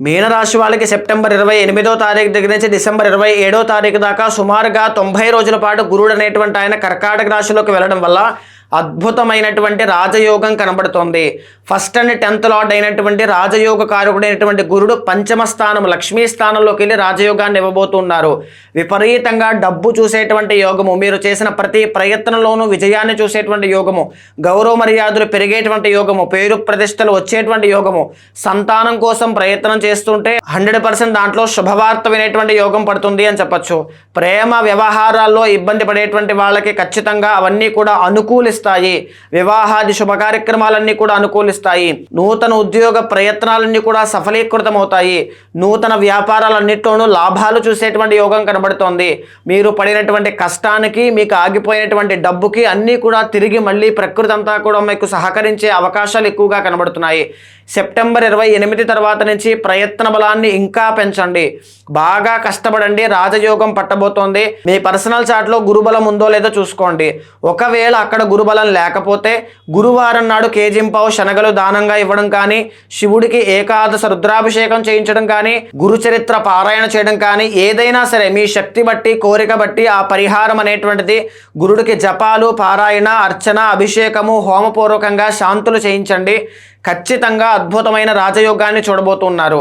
మీనరాశి వాళ్ళకి సెప్టెంబర్ 28వ తారీఖు దగ్గర నుంచి డిసెంబర్ 27వ తారీఖు దాకా సుమారుగా 90 రోజుల పాటు గురుడు అనేటువంటి ఆయన కర్కాటక రాశిలోకి వెళ్ళడం వల్ల అద్భుతమైనటువంటి రాజయోగం కనబడుతోంది. ఫస్ట్ అండ్ 10th లార్డ్ అయినటువంటి రాజయోగ కారకుడైనటువంటి గురుడు పంచమ స్థానం లక్ష్మీ స్థానంలోకి వెళ్ళి రాజయోగాన్ని ఇవ్వబోతున్నారు. విపరీతంగా డబ్బు చూసేటువంటి యోగము, మీరు చేసిన ప్రతి ప్రయత్నంలోనూ విజయాన్ని చూసేటువంటి యోగము, గౌరవ మర్యాదలు పెరిగేటువంటి యోగము, పేరు ప్రతిష్టలు వచ్చేటువంటి యోగము, సంతానం కోసం ప్రయత్నం చేస్తుంటే 100% దాంట్లో శుభవార్త వినేటువంటి యోగం పడుతుంది అని చెప్పచ్చు. ప్రేమ వ్యవహారాల్లో ఇబ్బంది పడేటువంటి వాళ్ళకి ఖచ్చితంగా అవన్నీ కూడా అనుకూలిస్తాయి. వివాహాది శుభ కార్యక్రమాలన్నీ కూడా అనుకూలిస్తాయి. నూతన ఉద్యోగ ప్రయత్నాలన్నీ కూడా సఫలీకృతమవుతాయి. నూతన వ్యాపారాలన్నింటిలోనూ లాభాలు చూసేటువంటి యోగం కనబడుతోంది. మీరు పడినటువంటి కష్టానికి, మీకు ఆగిపోయినటువంటి డబ్బుకి అన్నీ కూడా తిరిగి మళ్ళీ ప్రకృతి అంతా కూడా మీకు సహకరించే అవకాశాలు ఎక్కువగా కనబడుతున్నాయి. సెప్టెంబర్ 28 తర్వాత నుంచి ప్రయత్న బలాన్ని ఇంకా పెంచండి. బాగా కష్టపడండి. రాజయోగం పట్టబోతోంది. మీ పర్సనల్ చార్ట్లో గురుబలం ఉందో లేదో చూసుకోండి. ఒకవేళ అక్కడ గురుబలం లేకపోతే గురువారం నాడు కేజింపావు శనగలు దానంగా ఇవ్వడం కానీ, శివుడికి ఏకాదశ రుద్రాభిషేకం చేయించడం కానీ, గురు చరిత్ర పారాయణ చేయడం కానీ, ఏదైనా సరే మీ శక్తి బట్టి, కోరిక బట్టి ఆ పరిహారం అనేటువంటిది గురుడికి జపాలు, పారాయణ, అర్చన, అభిషేకము, హోమపూర్వకంగా శాంతులు చేయించండి. ఖచ్చితంగా అద్భుతమైన రాజయోగాన్ని చూడబోతున్నారు.